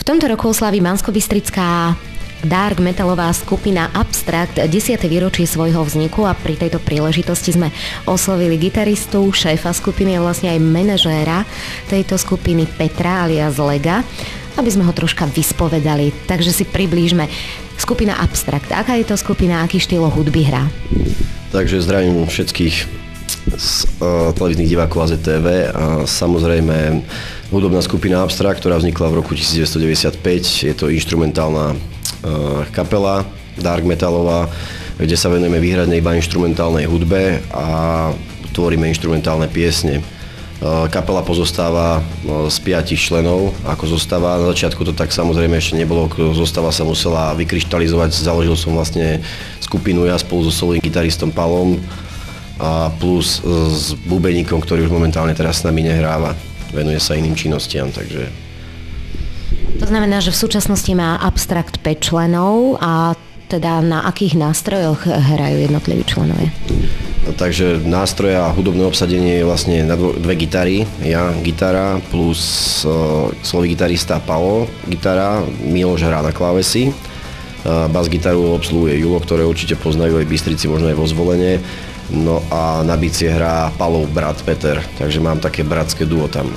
V tomto roku oslaví banskobystrická dark metalová skupina Abstract 10. výročie svojho vzniku a pri tejto príležitosti sme oslovili gitaristu, šéfa skupiny a vlastne aj manažéra tejto skupiny Petra alias Lega, aby sme ho troška vyspovedali. Takže si priblížme. Skupina Abstract. Aká je to skupina, aký štýl hudby hrá? Takže zdravím všetkých televíznych divákov AZTV a samozrejme hudobná skupina Abstract, ktorá vznikla v roku 1995. Je to inštrumentálna kapela, dark metalová, kde sa venujeme výhradne iba inštrumentálnej hudbe a tvoríme inštrumentálne piesne. Kapela pozostáva z 5 členov, ako zostava. Na začiatku to tak samozrejme ešte nebolo, zostava sa musela vykryštalizovať. Založil som vlastne skupinu ja spolu so solovým gitaristom Palom a plus s bubeníkom, ktorý už momentálne teraz s nami nehráva. Venuje sa iným činnostiam, takže... To znamená, že v súčasnosti má Abstract 5 členov a teda na akých nástrojoch hrajú jednotliví členovia? Takže nástroje a hudobné obsadenie je vlastne na dve gitary. Ja gitara plus solový gitarista Paolo gitara, Miloš hrá na klávesi. Bas gitaru obsluhuje Julo, ktoré určite poznajú aj Bystrici, možno aj vo Zvolenie. No a na bicie hrá Palov brat Peter, takže mám také bratské duo tam.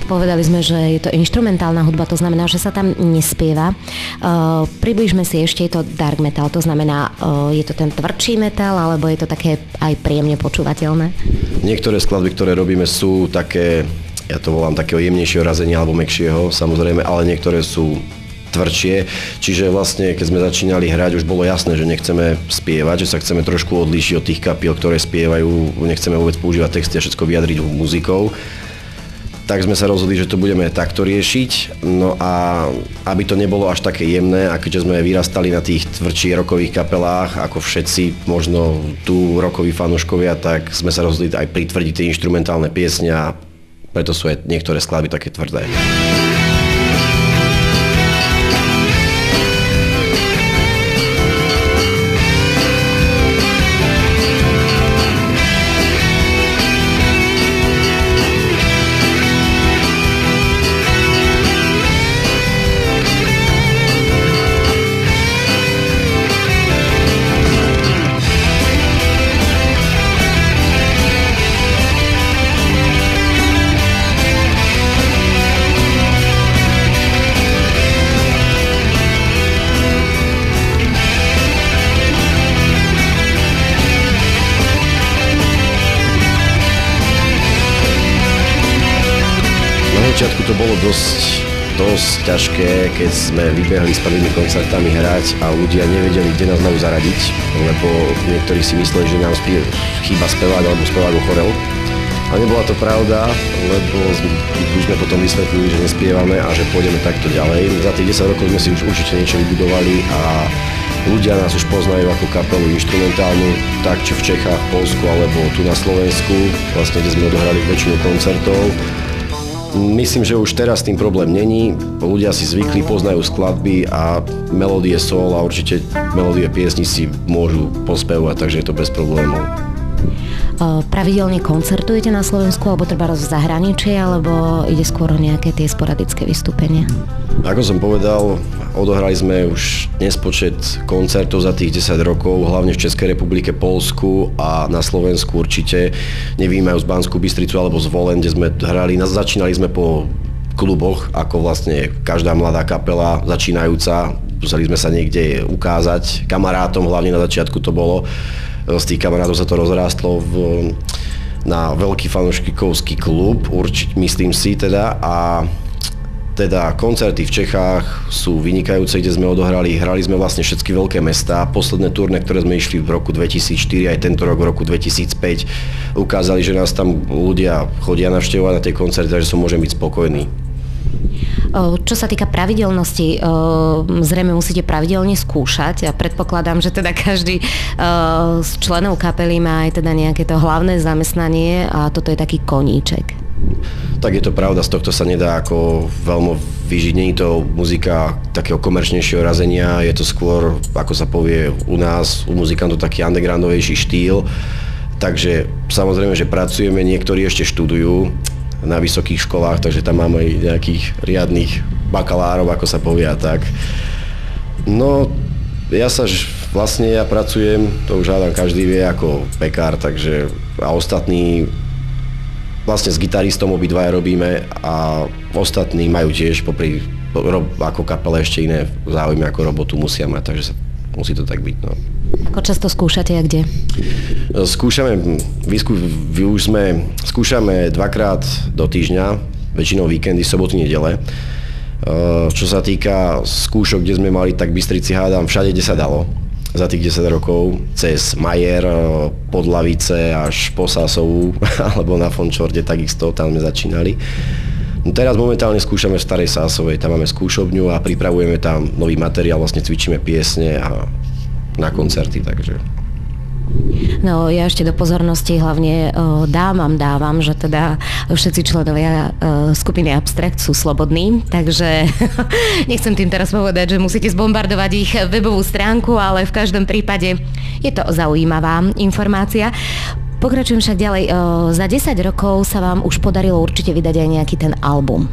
Povedali sme, že je to inštrumentálna hudba, to znamená, že sa tam nespieva. Približme si ešte, je to dark metal, to znamená, je to ten tvrdší metal, alebo je to také aj príjemne počúvateľné? Niektoré skladby, ktoré robíme, sú také, ja to volám takého jemnejšieho razenia alebo mäkšieho, samozrejme, ale niektoré sú tvrdšie. Čiže vlastne, keď sme začínali hrať, už bolo jasné, že nechceme spievať, že sa chceme trošku odlíšiť od tých kapiel, ktoré spievajú, nechceme vôbec používať texty a všetko vyjadriť muzikou. Tak sme sa rozhodli, že to budeme takto riešiť, no a aby to nebolo až také jemné, a keďže sme vyrastali na tých tvrdších rockových kapelách, ako všetci možno tu rockoví fanúškovia, tak sme sa rozhodli aj pritvrdiť tie inštrumentálne piesne a preto sú aj niektoré skladby také tvrdé. Na začiatku to bolo dosť ťažké, keď sme vybehli s prvými koncertami hrať a ľudia nevedeli, kde nás majú zaradiť, lebo niektorí si mysleli, že nám chýba spevák alebo spevák ochorel. A nebola to pravda, lebo už sme potom vysvetlili, že nespievame a že pôjdeme takto ďalej. Za tých 10 rokov sme si už určite niečo vybudovali a ľudia nás už poznajú ako kapelu inštrumentálnu, tak či v Čechách, v Poľsku alebo tu na Slovensku, vlastne kde sme odohrali väčšinu koncertov. Myslím, že už teraz tým problém není. Ľudia si zvykli, poznajú skladby a melódie sol a určite melódie piesni si môžu pospevovať, takže je to bez problémov. Pravidelne koncertujete na Slovensku alebo treba v zahraničí, alebo ide skôr o nejaké tie sporadické vystúpenia? Ako som povedal, odohrali sme už nespočet koncertov za tých 10 rokov, hlavne v Českej republike, Poľsku a na Slovensku určite, nevyjímajú z Banskú Bystricu alebo Zvolen, kde sme hrali, začínali sme po kluboch, ako vlastne každá mladá kapela začínajúca, museli sme sa niekde ukázať kamarátom, hlavne na začiatku to bolo. Z tých kamarátov sa to rozrástlo na veľký fanúšikovský klub, určite myslím si teda, a teda koncerty v Čechách sú vynikajúce, kde sme hrali sme vlastne všetky veľké mestá. Posledné turné, ktoré sme išli v roku 2004, aj tento rok v roku 2005, ukázali, že nás tam ľudia chodia navštevovať na tie koncerty, takže som môžem byť spokojný. Čo sa týka pravidelnosti, zrejme musíte pravidelne skúšať a predpokladám, že teda každý z členov kapely má aj teda nejaké to hlavné zamestnanie a toto je taký koníček. Tak je to pravda, z tohto sa nedá ako veľmi vyžiť, nie je to muzika takého komerčnejšieho razenia, je to skôr, ako sa povie u nás, u muzikantov taký undergroundovejší štýl, takže samozrejme, že pracujeme, niektorí ešte študujú na vysokých školách, takže tam máme aj nejakých riadnych bakalárov, ako sa povie a tak. No, ja pracujem, to už hádam každý vie, ako pekár, takže a ostatní vlastne s gitaristom obidvaja robíme a ostatní majú tiež ako kapela ešte iné záujmy ako robotu musia mať, takže musí to tak byť. No. Ako často skúšate a kde? Skúšame 2-krát do týždňa, väčšinou víkendy, soboty, nedele. Čo sa týka skúšok, kde sme mali, tak Bystrici hádam všade, kde sa dalo. Za tých 10 rokov, cez Majer, Podlavice až po Sásovú, alebo na Fončorde, takisto tam sme začínali. No teraz momentálne skúšame v Starej Sásovej, tam máme skúšobňu a pripravujeme tam nový materiál, vlastne cvičíme piesne a na koncerty, takže... No ja ešte do pozornosti hlavne dávam, že teda všetci členovia skupiny Abstrakt sú slobodní, takže nechcem tým teraz povedať, že musíte zbombardovať ich webovú stránku, ale v každom prípade je to zaujímavá informácia. Pokračujem však ďalej. Za 10 rokov sa vám už podarilo určite vydať aj nejaký ten album.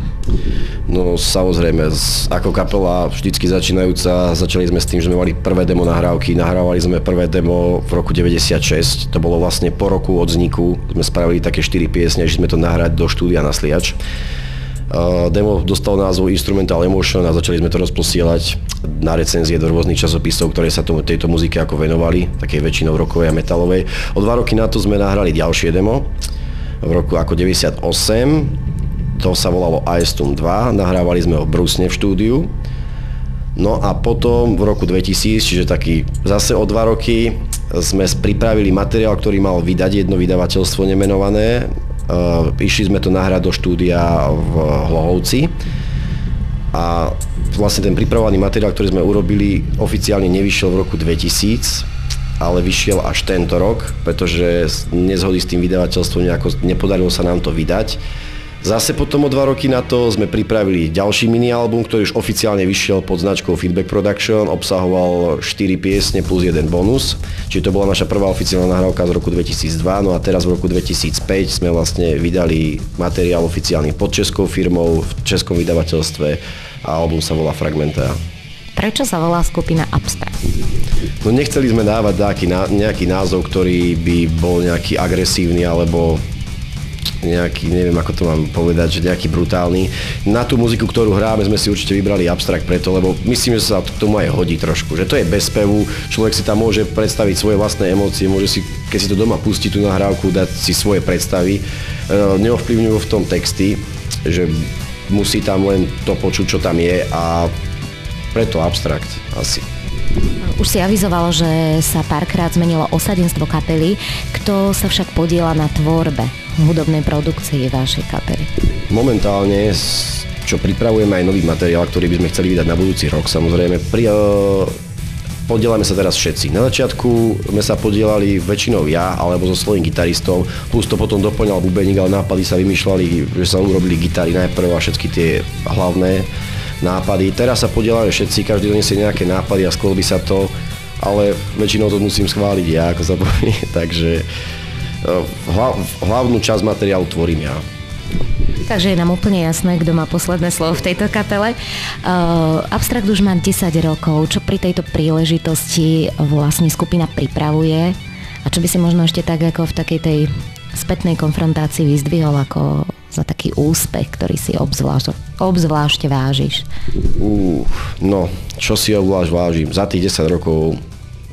No samozrejme, ako kapela vždycky začínajúca, začali sme s tým, že sme mali prvé demo nahrávky. Nahrávali sme prvé demo v roku 96. To bolo vlastne po roku od vzniku. Sme spravili také 4 piesne, že sme to nahrať do štúdia na Sliač. Demo dostalo názov Instrumental Emotion a začali sme to rozposielať na recenzie do rôznych časopisov, ktoré sa tejto muzike ako venovali, takej väčšinou rockovej a metalovej. O 2 roky na to sme nahrali ďalšie demo v roku ako 98. To sa volalo Aestum 2, nahrávali sme ho v Brusne v štúdiu. No a potom v roku 2000, čiže taký zase o 2 roky, sme pripravili materiál, ktorý mal vydať jedno vydavateľstvo nemenované. Išli sme to nahrať do štúdia v Hlohovci a vlastne ten pripravovaný materiál, ktorý sme urobili, oficiálne nevyšiel v roku 2000, ale vyšiel až tento rok, pretože nezhody s tým vydavateľstvom nepodarilo sa nám to vydať. Zase potom o 2 roky na to sme pripravili ďalší mini-album, ktorý už oficiálne vyšiel pod značkou Feedback Production, obsahoval 4 piesne plus 1 bonus, čiže to bola naša prvá oficiálna nahrávka z roku 2002, no a teraz v roku 2005 sme vlastne vydali materiál oficiálny pod českou firmou v českom vydavateľstve a album sa volá Fragmenta. Prečo sa volá skupina Abstrakt? No nechceli sme dávať nejaký názov, ktorý by bol nejaký agresívny alebo nejaký, neviem ako to mám povedať, že nejaký brutálny. Na tú muziku, ktorú hráme, sme si určite vybrali Abstrakt preto, lebo myslím, že sa k tomu aj hodí trošku, že to je bez spevu, človek si tam môže predstaviť svoje vlastné emócie, môže si, keď si to doma pustí tú nahrávku, dať si svoje predstavy, neovplyvňujú v tom texty, že musí tam len to počuť, čo tam je a preto Abstrakt asi. Už si avizoval, že sa párkrát zmenilo osadenstvo kapely, kto sa však podieľa na tvorbe hudobnej produkcie vašej kapely? Momentálne, čo pripravujeme aj nový materiál, ktorý by sme chceli vydať na budúci rok, samozrejme, podielame sa teraz všetci. Na začiatku sme sa podielali väčšinou ja, alebo so svojím gitaristom, plus to potom doplňal bubeník, ale nápady sa vymýšľali, že sa urobili gitary najprv a všetky tie hlavné nápady. Teraz sa podielame všetci, každý donesie nejaké nápady a sklobí sa to, ale väčšinou to musím schváliť ja, ako sa povie, takže hlavnú časť materiálu tvorím ja. Takže je nám úplne jasné, kto má posledné slovo v tejto kapele. Abstrakt už má 10 rokov. Čo pri tejto príležitosti vlastne skupina pripravuje? A čo by si možno ešte tak ako v takej tej spätnej konfrontácii vyzdvihol ako za taký úspech, ktorý si obzvlášť vážiš? No, čo si obzvlášť vážim? Za tých 10 rokov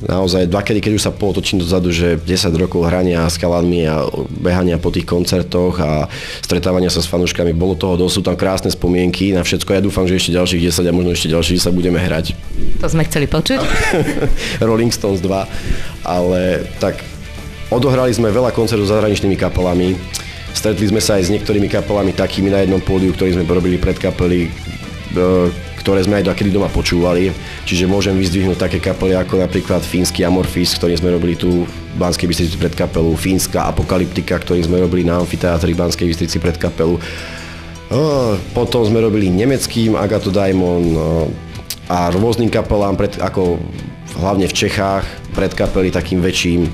naozaj keď už sa pootočím dozadu, že 10 rokov hrania s kaladmi a behania po tých koncertoch a stretávania sa s fanúškami, bolo toho dosť, sú tam krásne spomienky na všetko. Ja dúfam, že ešte ďalších 10 a možno ešte ďalších 10 budeme hrať. To sme chceli počuť. Rolling Stones 2, ale tak odohrali sme veľa koncertov s zahraničnými kapelami. Stretli sme sa aj s niektorými kapelami takými na jednom pódiu, ktorí sme robili pred kapely, ktoré sme aj dokedy doma počúvali. Čiže môžem vyzdvihnúť také kapely ako napríklad fínsky Amorphis, ktorý sme robili tu v Banskej Bystrici pred kapelu, fínska Apokalyptika, ktorý sme robili na amfiteátri v Banskej Bystrici pred kapelu. Potom sme robili nemeckým Agato Daimon a rôznym kapelám, hlavne v Čechách, pred kapely takým väčším,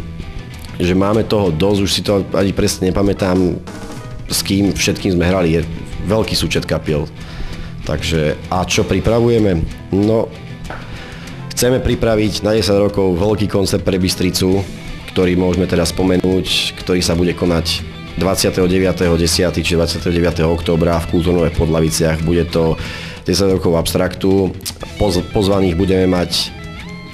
že máme toho dosť, už si to ani presne nepamätám, s kým všetkým sme hrali, je veľký súčet kapiel. Takže a čo pripravujeme? No, chceme pripraviť na 10 rokov veľký koncert pre Bystricu, ktorý môžeme teraz spomenúť, ktorý sa bude konať 29.10. či 29. októbra v Kultúrnove v Podlaviciach. Bude to 10 rokov abstraktu. Pozvaných budeme mať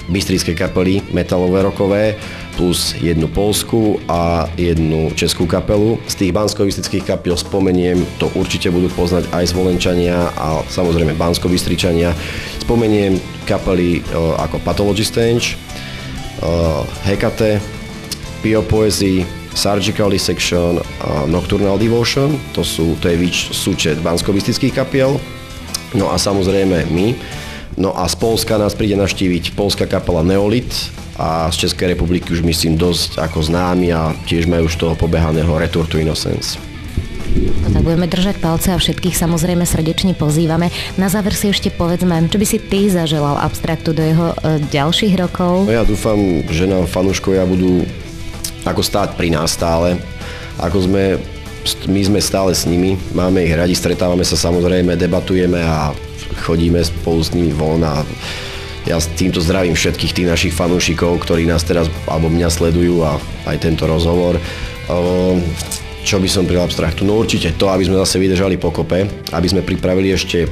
bystrické kapely metalové rokové plus jednu poľskú a jednu českú kapelu. Z tých banskobystrických kapiel spomeniem, to určite budú poznať aj Zvolenčania a samozrejme Banskobystričania. Spomeniem kapely ako Pathology Stench, Hekate, Pio Poezy, Surgical Dissection a Nocturnal Devotion. To je súčet banskobystrických kapiel. No a samozrejme my. No a z Poľska nás príde navštíviť poľská kapela Neolit a z Českej republiky už myslím dosť ako známi a tiež majú už toho pobehaného Return to Innocence. No tak budeme držať palce a všetkých samozrejme srdečne pozývame. Na záver si ešte povedzme, čo by si ty zaželal Abstraktu do jeho ďalších rokov? No ja dúfam, že nám fanúškovia budú ako stáť pri nás stále. My sme stále s nimi, máme ich radi, stretávame sa samozrejme, debatujeme a chodíme spolu s nimi von a ja s týmto zdravím všetkých tých našich fanúšikov, ktorí nás teraz alebo mňa sledujú a aj tento rozhovor. Čo by som pri Abstraktu? No určite to, aby sme zase vydržali pokope, aby sme pripravili ešte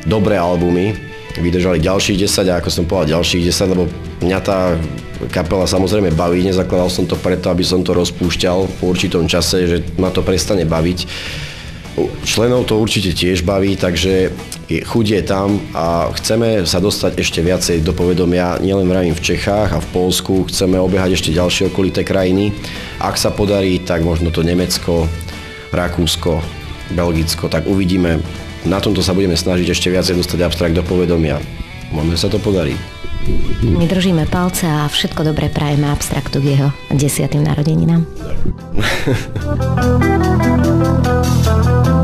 dobré albumy, vydržali ďalších 10 a ako som povedal ďalších 10, lebo mňa tá kapela samozrejme baví, nezakladal som to preto, aby som to rozpúšťal v určitom čase, že ma to prestane baviť. Členov to určite tiež baví, takže chuť je tam a chceme sa dostať ešte viacej do povedomia, nielen vravím v Čechách a v Poľsku, chceme obehať ešte ďalšie okolité krajiny. Ak sa podarí, tak možno to Nemecko, Rakúsko, Belgicko, tak uvidíme. Na tomto sa budeme snažiť ešte viacej dostať Abstrakt do povedomia. Možno sa to podarí. My držíme palce a všetko dobré prajeme Abstraktu k jeho 10. narodeninám. Ďakujem.